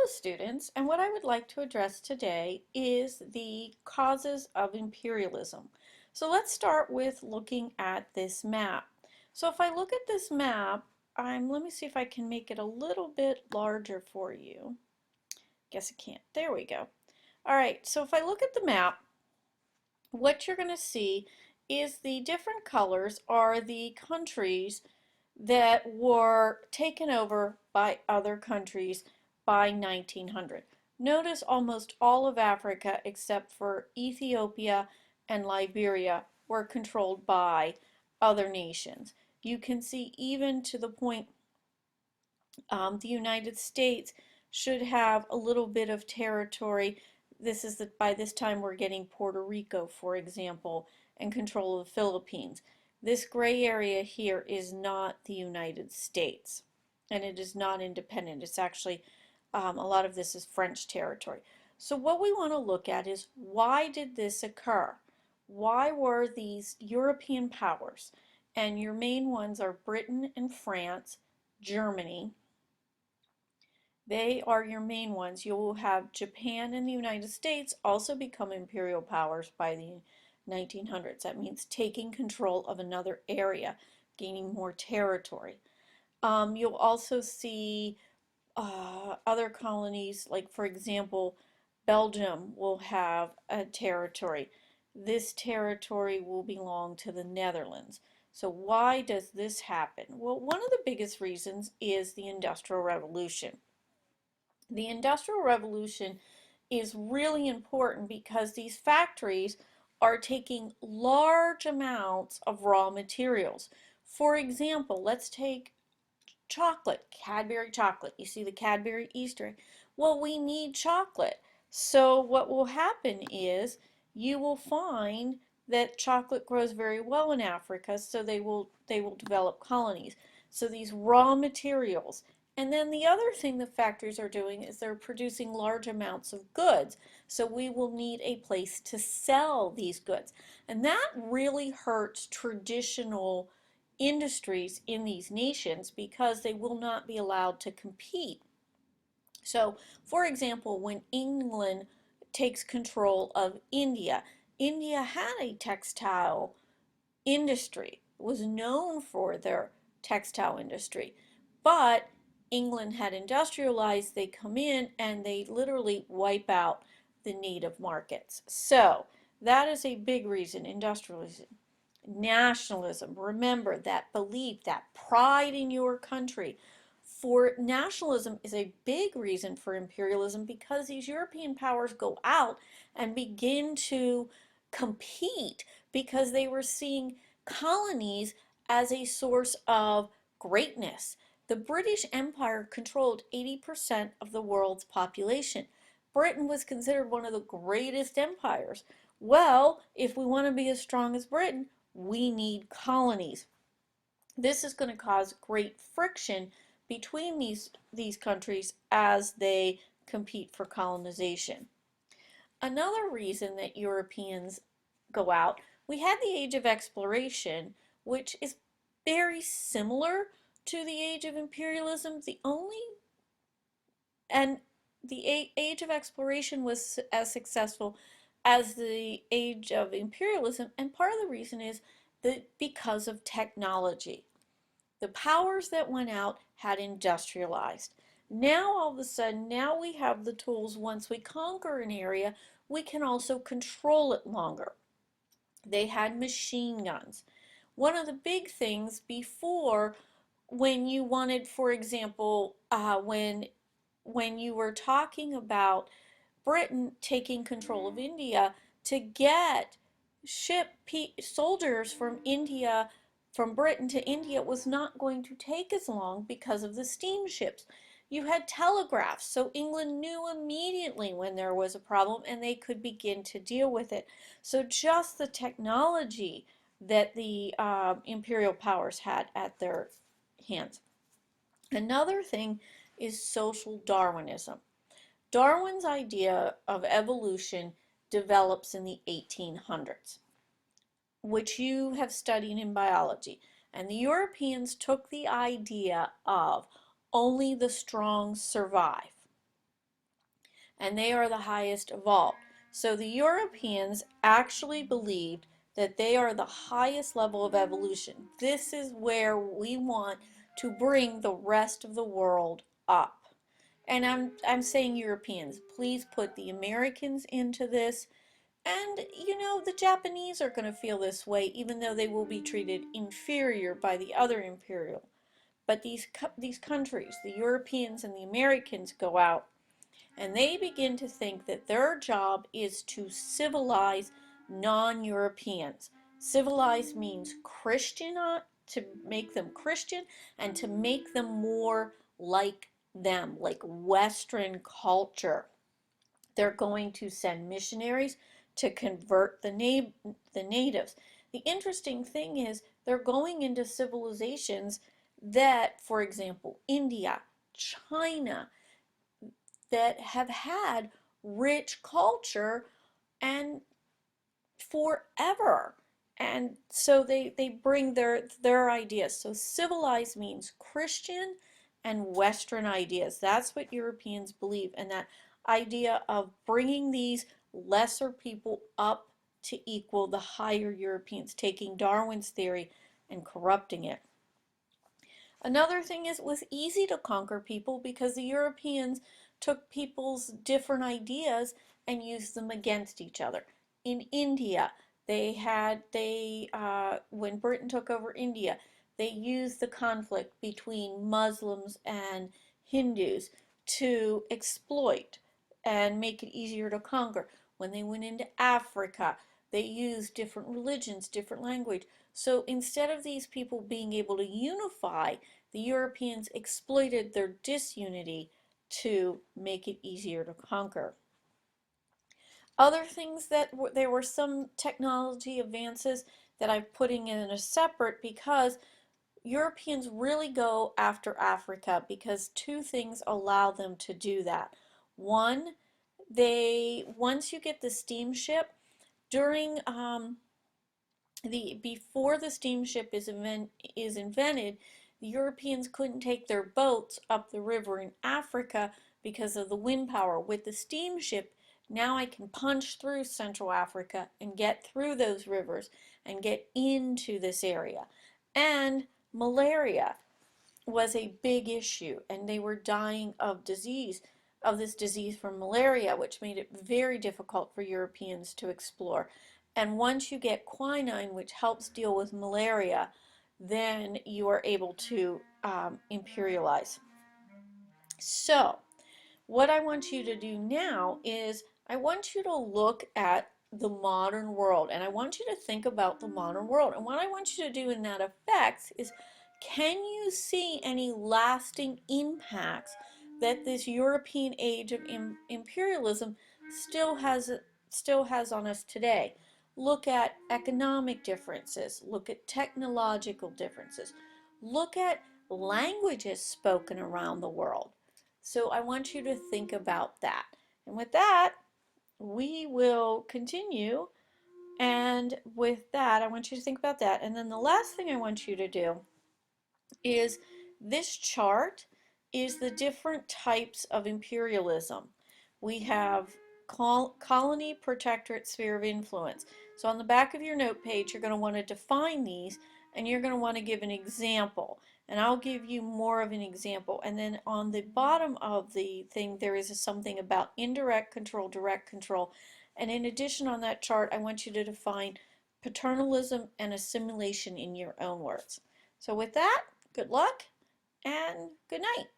students, and what I would like to address today is the causes of imperialism. So let's start with looking at this map. So if I look at this map, let me see if I can make it a little bit larger for you. Guess I can't. There we go. All right, so if I look at the map, what you're going to see is the different colors are the countries that were taken over by other countries by 1900. Notice almost all of Africa except for Ethiopia and Liberia were controlled by other nations. You can see even to the point the United States should have a little bit of territory. By this time we're getting Puerto Rico, for example, and control of the Philippines. This gray area here is not the United States, and it is not independent. It's actually, a lot of this is French territory. So what we want to look at is, why did this occur? Why were these European powers, and your main ones are Britain and France, Germany, they are your main ones. You will have Japan and the United States also become imperial powers by the 1900s. That means taking control of another area, gaining more territory. You'll also see other colonies, like for example, Belgium will have a territory. This territory will belong to the Netherlands. So why does this happen? Well, one of the biggest reasons is the Industrial Revolution. The Industrial Revolution is really important because these factories are taking large amounts of raw materials. For example, let's take chocolate, Cadbury chocolate. You see the Cadbury Easter egg. Well, we need chocolate. So what will happen is you will find that chocolate grows very well in Africa, so they will develop colonies. So these raw materials. And then the other thing the factories are doing is they're producing large amounts of goods. So we will need a place to sell these goods. And that really hurts traditional industries in these nations because they will not be allowed to compete. So, for example, when England takes control of India, India had a textile industry, was known for their textile industry, but England had industrialized, they come in and they literally wipe out the native markets. So that is a big reason, industrialism. Nationalism, remember that belief, that pride in your country. For nationalism is a big reason for imperialism because these European powers go out and begin to compete because they were seeing colonies as a source of greatness. The British Empire controlled 80% of the world's population. Britain was considered one of the greatest empires. Well, if we want to be as strong as Britain, we need colonies. This is going to cause great friction between these countries as they compete for colonization. Another reason that Europeans go out, we had the Age of Exploration, which is very similar to the Age of Imperialism. And the Age of Exploration was as successful as the Age of Imperialism, and part of the reason is that because of technology. The powers that went out had industrialized. Now all of a sudden, now we have the tools. Once we conquer an area, we can also control it longer. They had machine guns. One of the big things before, when you wanted, for example, when you were talking about Britain taking control of India, to get soldiers from India, from Britain to India, was not going to take as long because of the steamships. You had telegraphs, so England knew immediately when there was a problem and they could begin to deal with it. So just the technology that the imperial powers had at their hands. Another thing is social Darwinism. Darwin's idea of evolution develops in the 1800s, which you have studied in biology. And the Europeans took the idea of only the strong survive. and they are the highest evolved. So the Europeans actually believed that they are the highest level of evolution. This is where we want to bring the rest of the world up. And I'm saying Europeans, please put the Americans into this. And the Japanese are going to feel this way, even though they will be treated inferior by the other imperial. But these countries, the Europeans and the Americans, go out and they begin to think that their job is to civilize non-Europeans. Civilize means Christian, to make them Christian and to make them more like them, like Western culture. They're going to send missionaries to convert the natives. The interesting thing is they're going into civilizations that, for example, India, China, that have had rich culture and forever. And so they bring their ideas. So civilized means Christian and Western ideas. That's what Europeans believe. And that idea of bringing these lesser people up to equal the higher Europeans, taking Darwin's theory and corrupting it. Another thing is it was easy to conquer people because the Europeans took people's different ideas and used them against each other. In India, when Britain took over India, they used the conflict between Muslims and Hindus to exploit and make it easier to conquer. When they went into Africa, they used different religions, different language. So instead of these people being able to unify, the Europeans exploited their disunity to make it easier to conquer. Other things there were some technology advances that I'm putting in a separate because Europeans really go after Africa because two things allow them to do that. One, once you get the steamship, during before the steamship is invented, the Europeans couldn't take their boats up the river in Africa because of the wind power. With the steamship, now I can punch through Central Africa and get through those rivers and get into this area. And malaria was a big issue, and they were dying of this disease from malaria, which made it very difficult for Europeans to explore. And once you get quinine, which helps deal with malaria, then you are able to imperialize. So, what I want you to do now is I want you to look at the modern world, and I want you to think about the modern world. And what I want you to do in that effects is, can you see any lasting impacts that this European age of imperialism still has on us today? Look at economic differences, look at technological differences, look at languages spoken around the world. So I want you to think about that. And with that, we will continue. And with that, I want you to think about that. And then the last thing I want you to do is this chart is the different types of imperialism. We have colony, protectorate, sphere of influence. So on the back of your note page, you're going to want to define these, and you're going to want to give an example. And I'll give you more of an example. And then on the bottom of the thing, there is something about indirect control, direct control. And in addition, on that chart, I want you to define paternalism and assimilation in your own words. So with that, good luck and good night.